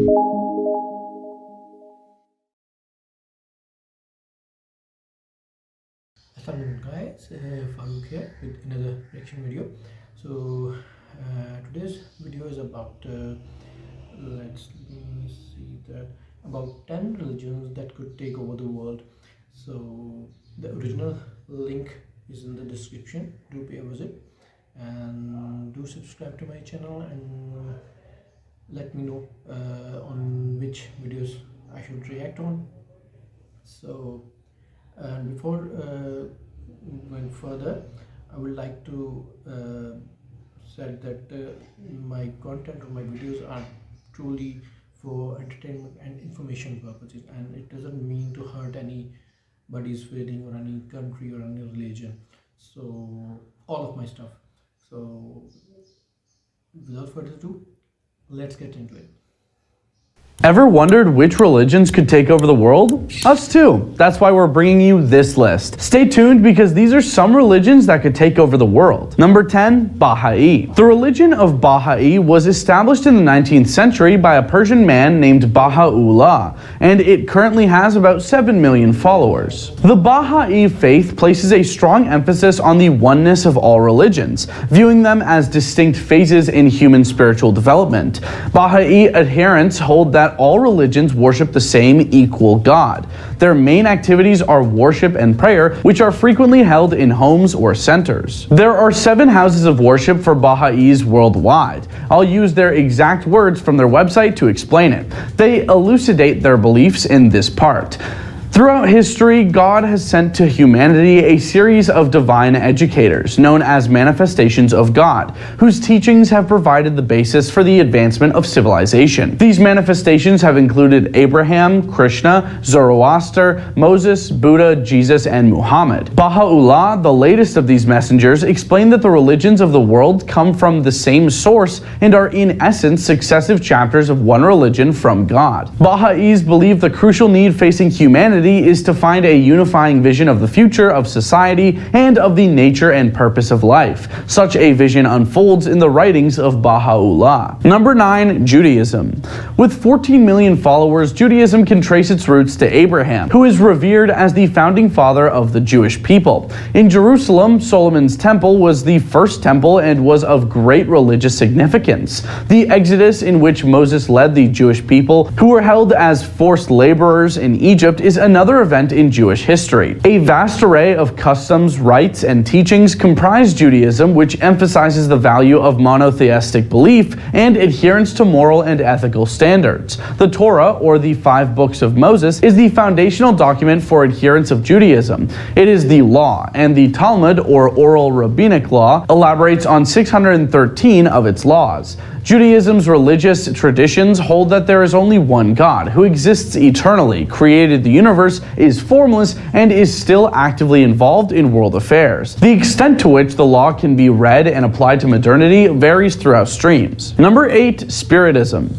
Assalamualaikum guys, Farooq here with another reaction video. So today's video is about let's see that about 10 religions that could take over the world. So the original link is in the description. Do pay a visit and do subscribe to my channel and let me know on which videos I should react on. So and before going further, I would like to say that my content or my videos are truly for entertainment and information purposes, and it doesn't mean to hurt anybody's feeling or any country or any religion. So all of my stuff. So without further ado, let's get into it. Ever wondered which religions could take over the world? Us too. That's why we're bringing you this list. Stay tuned because these are some religions that could take over the world. Number 10, Baha'i. The religion of Baha'i was established in the 19th century by a Persian man named Baha'u'llah, and it currently has about 7 million followers. The Baha'i faith places a strong emphasis on the oneness of all religions, viewing them as distinct phases in human spiritual development. Baha'i adherents hold that all religions worship the same equal God. Their main activities are worship and prayer, which are frequently held in homes or centers. There are 7 houses of worship for Baha'is worldwide. I'll use their exact words from their website to explain it. They elucidate their beliefs in this part. Throughout history, God has sent to humanity a series of divine educators, known as manifestations of God, whose teachings have provided the basis for the advancement of civilization. These manifestations have included Abraham, Krishna, Zoroaster, Moses, Buddha, Jesus, and Muhammad. Baha'u'llah, the latest of these messengers, explained that the religions of the world come from the same source and are in essence successive chapters of one religion from God. Baha'is believe the crucial need facing humanity is to find a unifying vision of the future of society and of the nature and purpose of life. Such a vision unfolds in the writings of Baha'u'llah. Number 9, Judaism. With 14 million followers, Judaism can trace its roots to Abraham, who is revered as the founding father of the Jewish people. In Jerusalem, Solomon's temple was the first temple and was of great religious significance. The Exodus, in which Moses led the Jewish people, who were held as forced laborers in Egypt, is another event in Jewish history. A vast array of customs, rites, and teachings comprise Judaism, which emphasizes the value of monotheistic belief and adherence to moral and ethical standards. The Torah, or the 5 books of Moses, is the foundational document for adherence of Judaism. It is the law, and the Talmud, or oral rabbinic law, elaborates on 613 of its laws. Judaism's religious traditions hold that there is only one God, who exists eternally, created the universe, is formless, and is still actively involved in world affairs. The extent to which the law can be read and applied to modernity varies throughout streams. Number 8, Spiritism.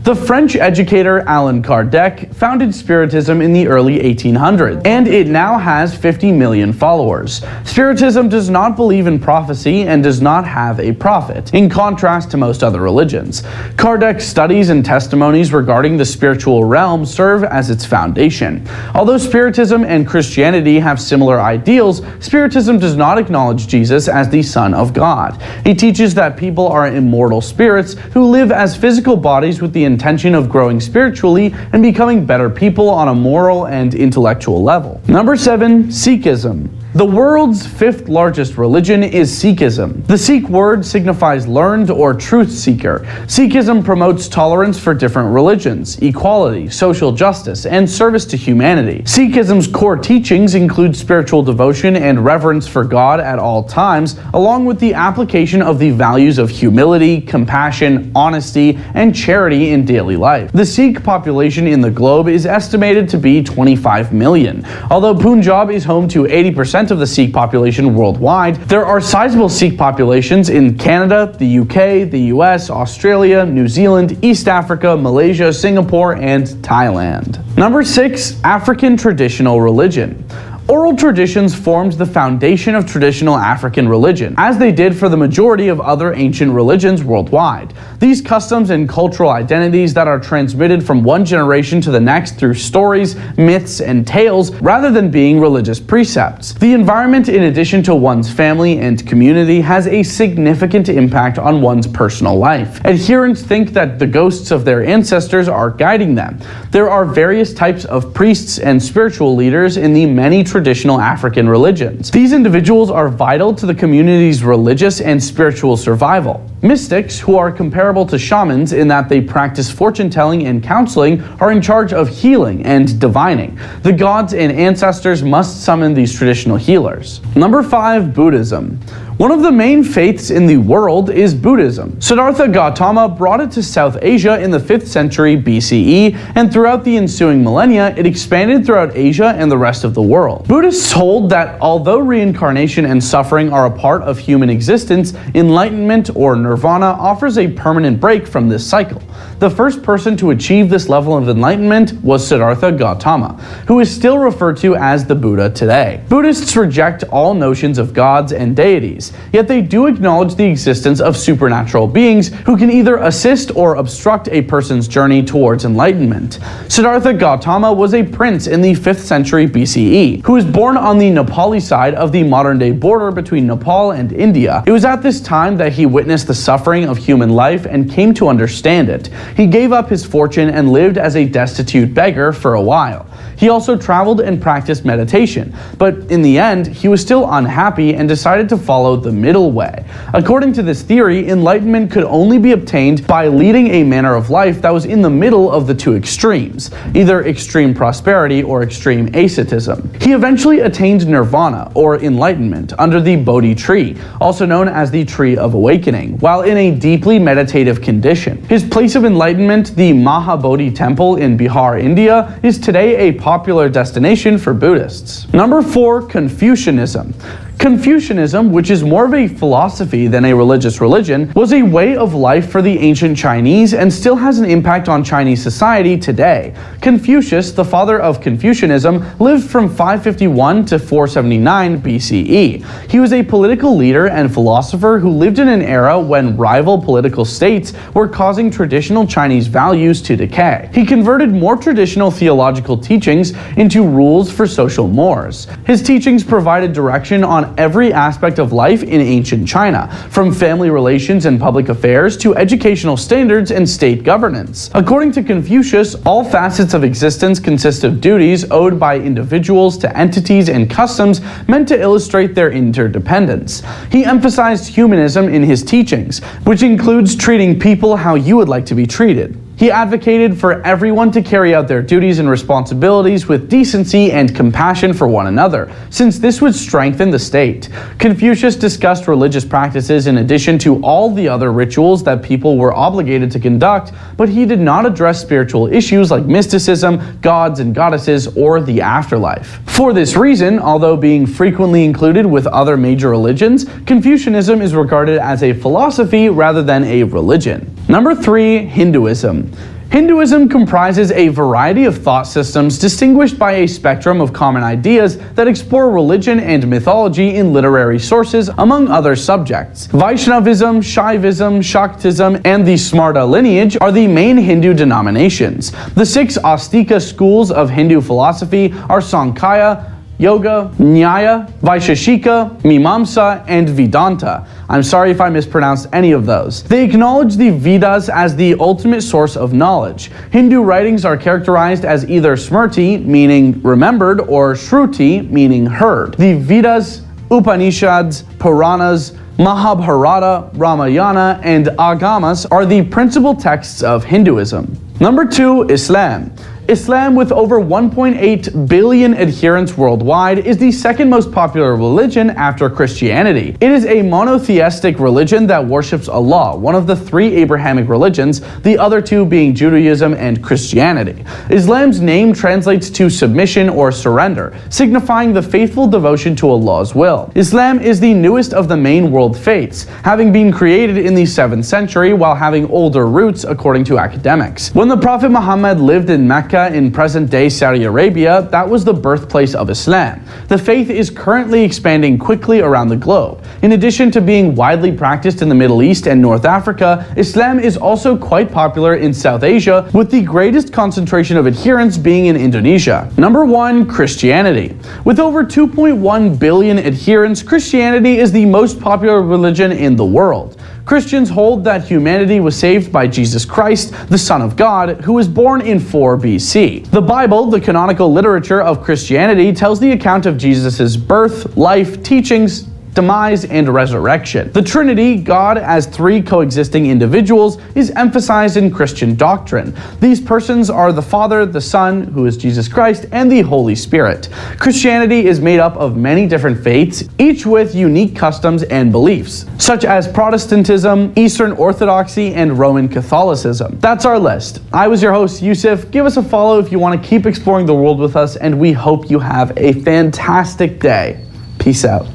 The French educator Allan Kardec founded Spiritism in the early 1800s, and it now has 50 million followers. Spiritism does not believe in prophecy and does not have a prophet, in contrast to most other religions. Kardec's studies and testimonies regarding the spiritual realm serve as its foundation. Although Spiritism and Christianity have similar ideals, Spiritism does not acknowledge Jesus as the Son of God. It teaches that people are immortal spirits who live as physical bodies with the intention of growing spiritually and becoming better people on a moral and intellectual level. Number 7, Sikhism. The world's 5th largest religion is Sikhism. The Sikh word signifies learned or truth seeker. Sikhism promotes tolerance for different religions, equality, social justice, and service to humanity. Sikhism's core teachings include spiritual devotion and reverence for God at all times, along with the application of the values of humility, compassion, honesty, and charity in daily life. The Sikh population in the globe is estimated to be 25 million. Although Punjab is home to 80% of the Sikh population worldwide, there are sizable Sikh populations in Canada, the UK, the US, Australia, New Zealand, East Africa, Malaysia, Singapore, and Thailand. Number 6, African traditional religion. Oral traditions formed the foundation of traditional African religion, as they did for the majority of other ancient religions worldwide. These customs and cultural identities that are transmitted from one generation to the next through stories, myths, and tales rather than being religious precepts. The environment, in addition to one's family and community, has a significant impact on one's personal life. Adherents think that the ghosts of their ancestors are guiding them. There are various types of priests and spiritual leaders in the many traditional African religions. These individuals are vital to the community's religious and spiritual survival. Mystics, who are comparable to shamans in that they practice fortune telling and counseling, are in charge of healing and divining. The gods and ancestors must summon these traditional healers. Number 5, Buddhism. One of the main faiths in the world is Buddhism. Siddhartha Gautama brought it to South Asia in the 5th century BCE, and throughout the ensuing millennia, it expanded throughout Asia and the rest of the world. Buddhists hold that although reincarnation and suffering are a part of human existence, enlightenment or nirvana offers a permanent break from this cycle. The first person to achieve this level of enlightenment was Siddhartha Gautama, who is still referred to as the Buddha today. Buddhists reject all notions of gods and deities, yet they do acknowledge the existence of supernatural beings who can either assist or obstruct a person's journey towards enlightenment. Siddhartha Gautama was a prince in the 5th century BCE, who was born on the Nepali side of the modern-day border between Nepal and India. It was at this time that he witnessed the suffering of human life and came to understand it. He gave up his fortune and lived as a destitute beggar for a while. He also traveled and practiced meditation, but in the end, he was still unhappy and decided to follow the middle way. According to this theory, enlightenment could only be obtained by leading a manner of life that was in the middle of the two extremes, either extreme prosperity or extreme asceticism. He eventually attained nirvana, or enlightenment, under the Bodhi tree, also known as the Tree of Awakening, while in a deeply meditative condition. His place of enlightenment, the Mahabodhi Temple in Bihar, India, is today a popular destination for Buddhists. Number 4, Confucianism. Confucianism, which is more of a philosophy than a religious religion, was a way of life for the ancient Chinese and still has an impact on Chinese society today. Confucius, the father of Confucianism, lived from 551 to 479 BCE. He was a political leader and philosopher who lived in an era when rival political states were causing traditional Chinese values to decay. He converted more traditional theological teachings into rules for social mores. His teachings provided direction on every aspect of life in ancient China, from family relations and public affairs to educational standards and state governance. According to Confucius, all facets of existence consist of duties owed by individuals to entities and customs meant to illustrate their interdependence. He emphasized humanism in his teachings, which includes treating people how you would like to be treated. He advocated for everyone to carry out their duties and responsibilities with decency and compassion for one another, since this would strengthen the state. Confucius discussed religious practices in addition to all the other rituals that people were obligated to conduct, but he did not address spiritual issues like mysticism, gods and goddesses, or the afterlife. For this reason, although being frequently included with other major religions, Confucianism is regarded as a philosophy rather than a religion. Number 3, Hinduism. Hinduism comprises a variety of thought systems distinguished by a spectrum of common ideas that explore religion and mythology in literary sources, among other subjects. Vaishnavism, Shaivism, Shaktism, and the Smarta lineage are the main Hindu denominations. The 6 Astika schools of Hindu philosophy are Sankhya, Yoga, Nyaya, Vaisheshika, Mimamsa, and Vedanta. I'm sorry if I mispronounced any of those. They acknowledge the Vedas as the ultimate source of knowledge. Hindu writings are characterized as either Smriti, meaning remembered, or Shruti, meaning heard. The Vedas, Upanishads, Puranas, Mahabharata, Ramayana, and Agamas are the principal texts of Hinduism. Number 2, Islam. Islam, with over 1.8 billion adherents worldwide, is the second most popular religion after Christianity. It is a monotheistic religion that worships Allah, one of the 3 Abrahamic religions, the other 2 being Judaism and Christianity. Islam's name translates to submission or surrender, signifying the faithful devotion to Allah's will. Islam is the newest of the main world faiths, having been created in the 7th century while having older roots according to academics. When the Prophet Muhammad lived in Mecca Mecca in present-day Saudi Arabia, that was the birthplace of Islam. The faith is currently expanding quickly around the globe. In addition to being widely practiced in the Middle East and North Africa, Islam is also quite popular in South Asia, with the greatest concentration of adherents being in Indonesia. Number 1. Christianity. With over 2.1 billion adherents, Christianity is the most popular religion in the world. Christians hold that humanity was saved by Jesus Christ, the Son of God, who was born in 4 BC. The Bible, the canonical literature of Christianity, tells the account of Jesus' birth, life, teachings, demise, and resurrection. The Trinity, God as 3 coexisting individuals, is emphasized in Christian doctrine. These persons are the Father, the Son, who is Jesus Christ, and the Holy Spirit. Christianity is made up of many different faiths, each with unique customs and beliefs, such as Protestantism, Eastern Orthodoxy, and Roman Catholicism. That's our list. I was your host, Yusuf. Give us a follow if you want to keep exploring the world with us, and we hope you have a fantastic day. Peace out.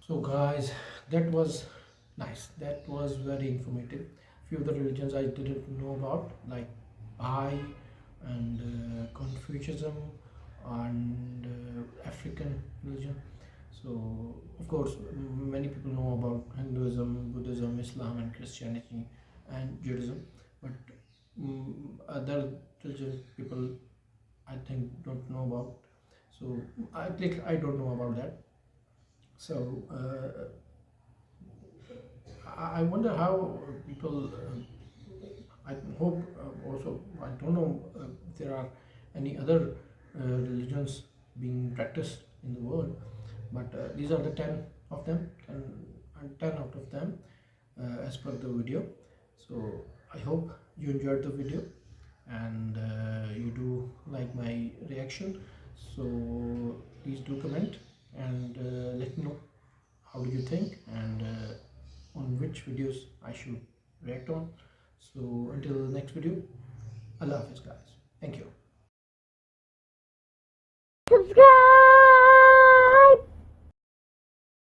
So guys, that was nice. That was very informative. Few of the religions I didn't know about, like Baha'i and Confucianism and African religion. So of course, many people know about Hinduism, Buddhism, Islam, and Christianity and Judaism, but other religion people I think don't know about. So I don't know about that. So I wonder how people. I hope also I don't know if there are any other religions being practiced in the world, but these are the 10 of them, and 10 out of them as per the video. So I hope you enjoyed the video and you do like my reaction. So please do comment and let me know how do you think and on which videos I should react on. So until the next video, Allah Hafiz guys. Thank you.